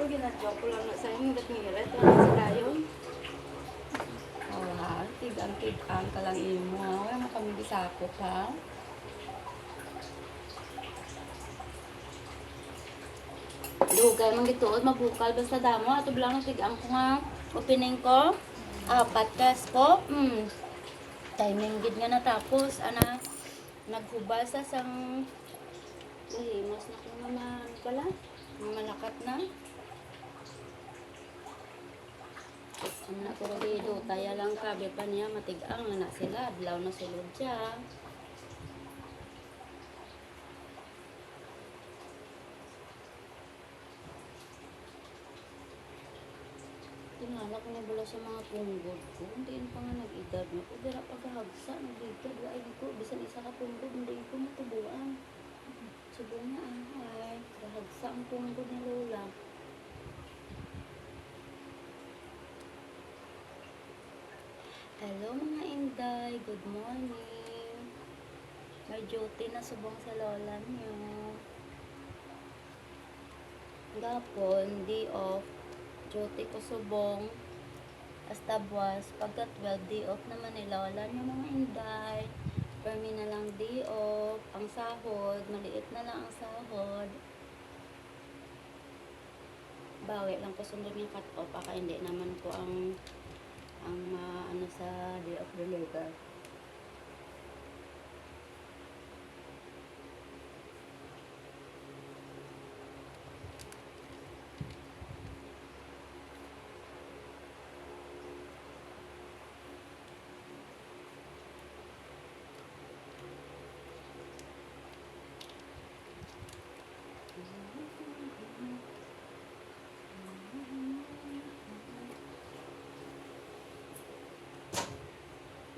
Pero ginadyo ko lang na sa'yo, hindi ngirit. Wala sa dayon. Wala, tigang-tigang ka lang imo ha. Wala mo kami bisakop ha. Dugay man gituod, mabukal basta damo. Ato lang ang tigang ko nga. Opening ko. Podcast ko. Timing gid nga natapos. Ana, naghubal sa sang lahimos na kung naman pala. Malakat na. Ang nakurulido, taya lang kabe pa niya, matigang na sila, adlaw na sulod siya. Tingala ko na bala sa mga punggod ko, hindi pa nga nag-edad na ko, dira pagkahagsa, nag-edad, ay ko, bisan isa ka punggod, hindi ko matubuan. Subo nga ay, kahagsa ang punggod ni Lola. Hello mga Inday, good morning. May duty na subong sa lola niyo. Gapon, day off. Duty ko subong. Hasta buwas, pagka 12 day off naman ni lola niyo mga Inday. Permi na lang day off. Ang sahod, maliit na lang ang sahod. Bawi lang ko sunod yung cut off, baka hindi naman ko ang ano sa day of the labor.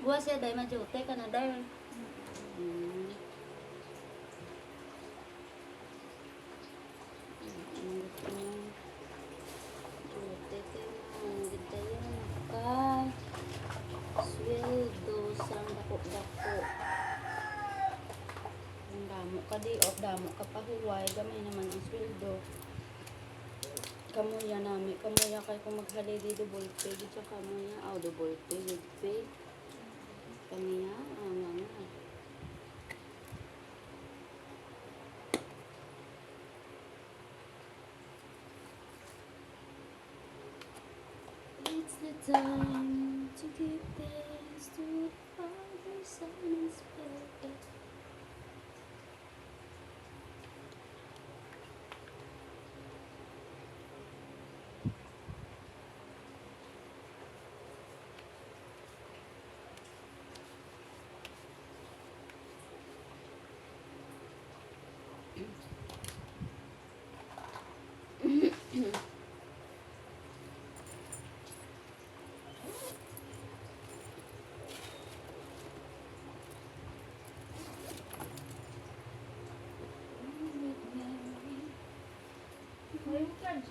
Buwas siya dahil majote ka na dahil. Sweldo sang dako-dako. Ang damo ka di off, damo ka pa huway, gamay naman ang sweldo. Kamuya namin, kamuya kay kung maghali di double pay, di siya kamuya, double pay, with pay. Kamiya, nga. It's the time to give thanks to the Father, Son, and Spirit.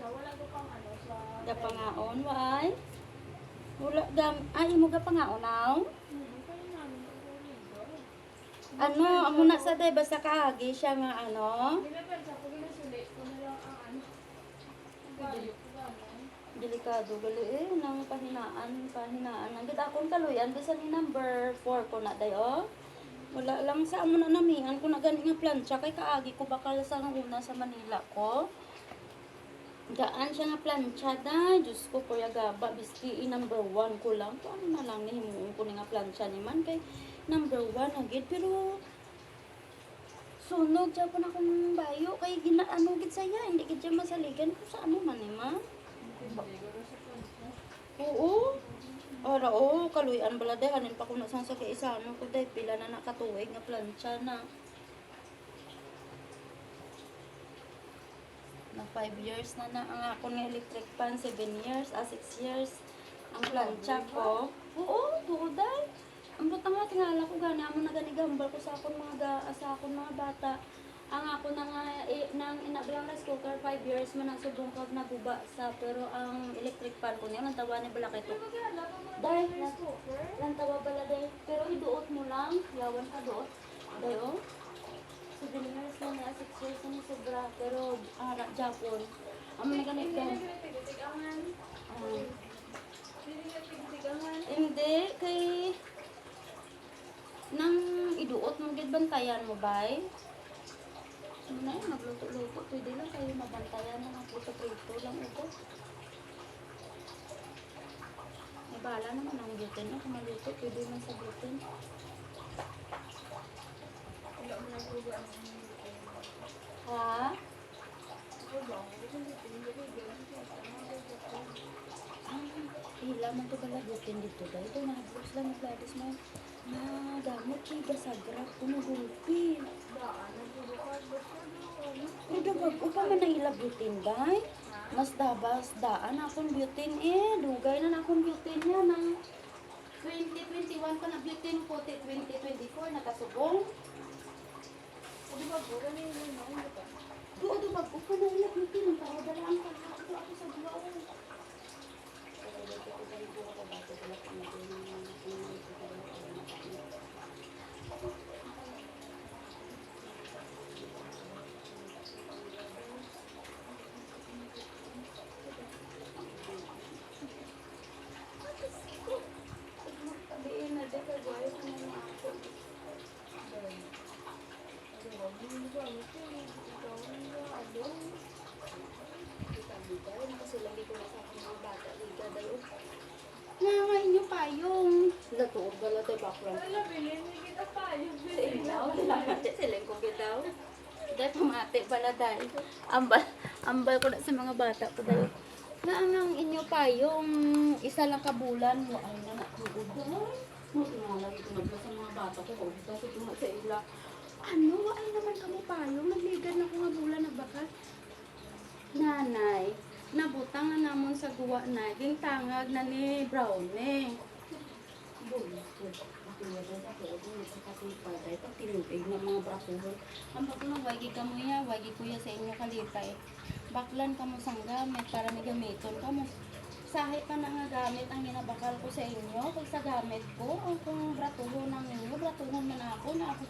Wala ko pang ano sa... Gapangaon, why? Wala, ay, mo gapangaon now? Kaya namin nagulito. Ano, amo na sa day, basta kaagi siya nga ano? Dinapensa ko ginasulit ko na lang ang ano. Ang gayo ko naman. Delikado, gali nang pahinaan. Ang gid akong kaluyan, bisa ni number 4 ko na day, oh. Wala lang sa amo na namihan ko na gani nga plancha, kay kaagi ko bakal sa una sa Manila ko. Gaan siya nga planchada, Diyos ko, kuya gaba, biski number 1 ko lang. Kung ano na lang nihimuon ko nga plancha ni man, kay number 1 agad. Pero, sunog siya po na akong bayo, kay ginaano gid saya, hindi gid siya masaligan ko sa ano man ni ma. Oo. Ara, kaluyan bala day, hanin pa ko na sa isa, ano ko day, pila na nakatuwig nga plancha na. Na 5 years na ang ako ng electric pan, 7 years, 6 years. Ang plancha ko. Oo, tuoday. Ang butang nga, tingala ko gana mo na ganigambal ko sa akong mga bata. Ang ako na nga, nang inabilang rice cooker, 5 years man ang subong kag naguba sa, pero ang electric pan ko niya, nantawa ni bala kay to. Dahil, nantawa bala dahil, pero iduot mo lang, yawan ka doot. Dahil, 7 years na niya, 6 years na niya sobra, pero Japon. Amo na ganit ka. Tigangan. Ah. Tigangan. Hindi, kay... Nang iduot mo, gid bantayan mo, bay? Ano na yun, magluto-luto. Pwede lang kayo mabantayan na magluto-luto lang ito. May bala naman ang gluten. Kung maluto, pwede man sa gluten. Wala mo na pruba ang Ha? Hila man to pala gluten dito, bay. Ito, nag-vlogs lang ni Gladys mo. Na gamot siya, gasagrap, tumugulpi. Pero dabag, upa man na hila gluten, bay. Mas dabas, daan akong gluten eh. Dugay na akong gluten niya ng 2021 pa na gluten po, 2024 nakasubong. Doon, dabag, upa na hila gluten. Para dalaan ka na ako sa buwaw. Nga inyo payong. Latuog bala tayo baklang. Wala, bilhin mo kita pa. Yung Sa ilaw, silang ko bitaw. Dahil pamati pala dahil. Ambal ko na sa mga bata ko dahil. Nga ang inyo payong isa lang kabulan mo. Ay na natugod dahil. Nalagi ko na sa mga bata ko. Kasi ko sa ila. Ano? Ay naman kamo payong. Nagligan na ko nga bulan na bakal. Nanay. Nabutang na namon sa guwa na. Ging tangag na ni Brownie. Bullshit. Pag tinubig ng mga brakuhon. Ang bagulong wagi ka mo ya, wagi kuya sa inyo kalipay. Baklan ka mo sang gamit para may gamiton ka mo. Sahi pa na nga gamit ang ginabakal ko sa inyo. Kung sa gamit ko, ang kung bratuhon ng inyo, bratuhon man ako na ako.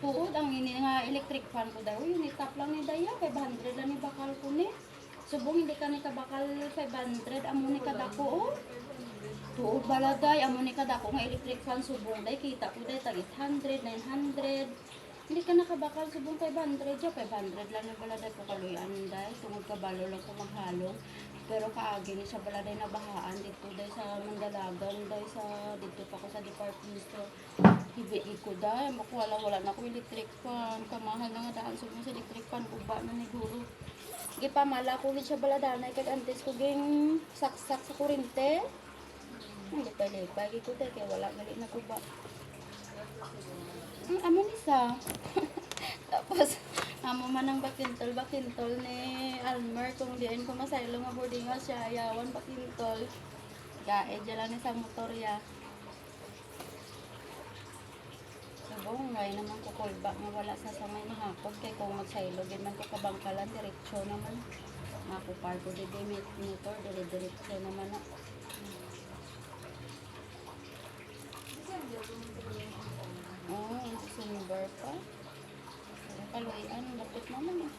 Tuod, ang ini nga electric fan ko daw, yun itap lang ni Daya, 500 lang ni bakal ko ni. Subong hindi ka ni kabakal 500, amo ni kadako oh. Tuod baladay, amo ni kadako nga electric fan subong day, kita ko day tag 800, 900. Hindi ka nakabakal subong 500, ya 500 lang ni baladay ko kaluyan day, tungod kabalo lang ko maghalong. Pero kaagi ni siya baladay na bahaan dito day sa Mandalagan, day sa dito pa ko sa department store. Hibi ko day, wala na ko electric fan, kamahal na nga daan subong sa electric fan, uba na ni guro. Gipamala ko gid siya baladanay kag antes ko ging saksak sa kurente. Hindi pa lipay ko kay wala gali na ko ba. Amo ni sa. Tapos amo man ang bakintol ni Almer kung diin ko masaylo nga boarding house siya ayawan bakintol. Gae dyan lang ni sa motorya. Subong ngay naman ko kulba nga wala sa samay mahapon kay kung magsaylo gid man ko kabangkalan diretso naman. Makupar ko di motor diretso naman na. Oh, December pa. Kaluyan, lapit naman eh.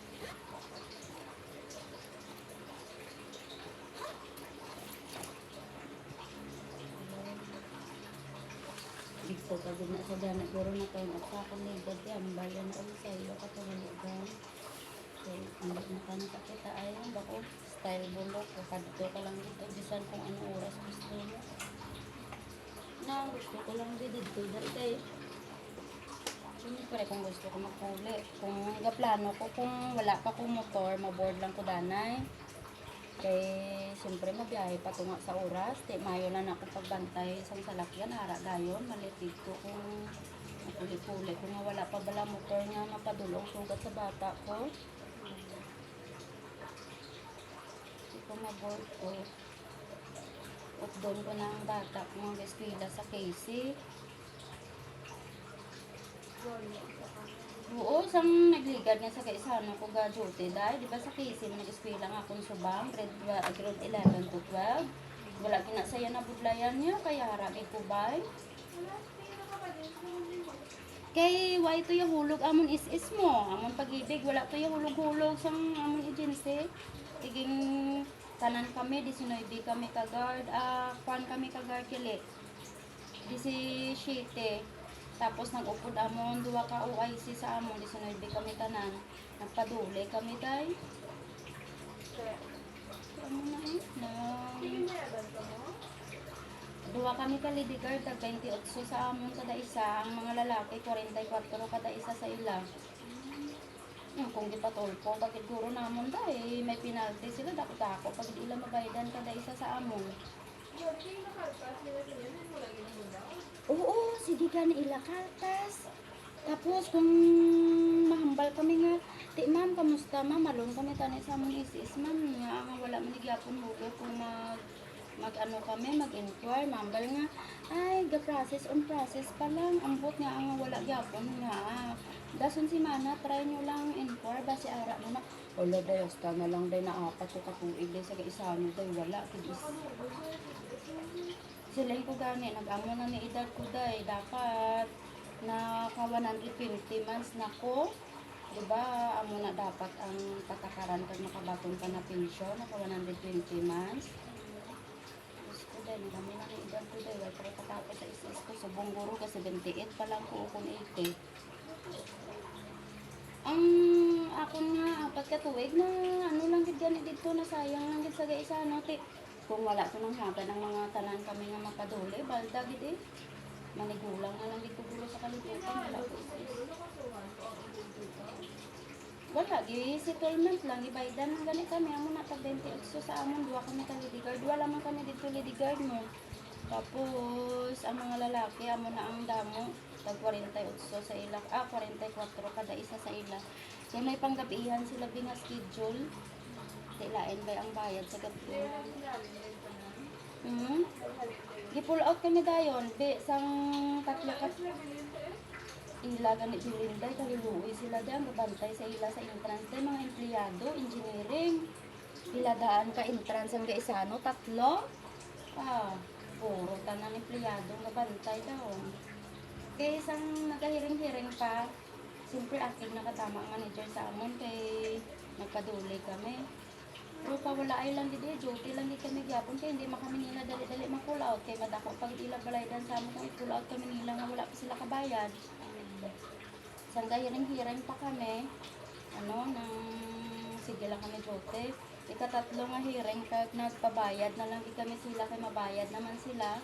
Ito pag na sa dana, guro na kayo at sa akong ligad yan, bayan ko sa iyo katulugan. So, ang na ka nakakita ay bako, style bulok, kapagdo ka lang dito, bisan kung anong oras gusto mo. Na, gusto ko lang dito, dahil siyempre kung gusto ko magpuli. Kung gaplano ko, kung wala pa kong motor, maboard lang ko danay. Kaya siyempre mabiyahe pa ko nga sa oras. Mayo na ako pagbantay sa salakyan, hara gayon, malitid ko kung napuli-puli. Kung nga wala pa bala motor niya, mapadulong sugat sa bata ko. Hindi ko maboard ko. At doon ko na ang bata ko mga eskwela sa Casey. Oo, sang nagligad nga sa kaisano ko ga duty dahil, di ba sa Casey nag-eskwela nga akong subang, grade 11 to 12. Wala kinasaya na budlayan niya, kaya harapin ko ba? Kay why to yung hulog amon is mo. Amon pag-ibig wala to yung hulog-hulog sa amon agency. Tiging tanan kami 19 kami ka guard. Kwan kami ka guard kili. 17. Tapos nag-upod amon duwa ka OIC sa amon 19 kami tanan. Nagpadulay kami day. Kaya, Ano na eh? sige na yan ka mo. Duwa kami ka lady guard, tag 28 sa amon kada isa, ang mga lalaki 44 kada isa sa ila. Kung di pa tolpo, bakit guro namon dahil may penalty sila, dako-dako pag di ila mabaydan kada isa sa amon. Hindi nakalpas nila ganyan, mo lagi ng budaw. Oo, sige ka ila kaltas. Tapos kung mahambal kami nga, ti ma'am, kamusta ma'am, malun kami tani sa amon isis ma'am, nga wala man nagyapon hugo kung mag-ano kami, mag-inquire, mambal nga, ay, ga-process on process pa lang, ambot nga ang wala gyapon nga. Dason si Mana, try nyo lang inquire, basi ara mo na, wala day, hasta na lang day, naapat ko katuig day, sa isa nyo day, wala, kidis. Sila ko gani, nag-amo na ni edad ko day, dapat naka 120 months na ko, diba, amo na dapat ang patakaran kag nakabaton ka na pensyon, naka 120 months. Dahil kami na ni edad ko dahil wala pa katapos sa isis ko. Subong guro ka 78 pa lang ko kung 80. Ang akon nga pagkatuwig na ano lang gid gani dito na sayang lang gid sa gaisa no ti. Kung wala to nang hagad ng mga tanan kami nga makaduli balda gid eh. Manigulang na lang dito gulo sa kalibutan wala ko isis. Wala gi settlement lang ibaydan ng gani kami amo na tag 28 sa amon duwa kami ka lady guard wala man kami dito lady guard mo. Tapos ang mga lalaki amo na ang damo tag 48 sa ila 44 kada isa sa ila. So may panggabihan sila binga schedule. Tilain kay ang bayad sa gabi. Gi-pull out kami dayon be sang tatlo ka ila ganit dilinday kahiluoy sila diyan gabantay sa ila sa entrance day mga empleyado engineering ila daan ka entrance ang gaisano tatlo puro tanan empleyado gabantay daw kay isang nagahiring-hiring pa siyempre active nakatama ang manager sa amon kay nagpaduli kami pero pa wala ay lang gid duty lang gid kami gyapon kay hindi makami nila dali-dali ma-pull out kay madako pag ila balaydan sa amon kung i-pull out kami nila nga wala pa sila kabayad. Sangga hiring-hiring pa kami, nang sige lang kami duty. Ikatatlo nga hiring, kag nagpabayad na lang kami sila, kay mabayad naman sila.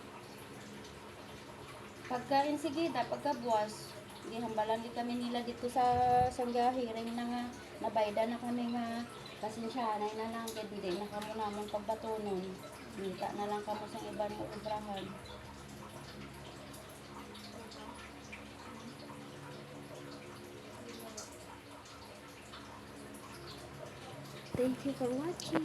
Pagkain sige, pagka buwas, gihambalan di kami nila dito sa sangga hiring na nga, nabayda na kami nga, pasensyanay na lang, kaya hindi na kamo namang pagbatunon. Mita na lang kamo sa iba ng obrahan. Thank you for watching.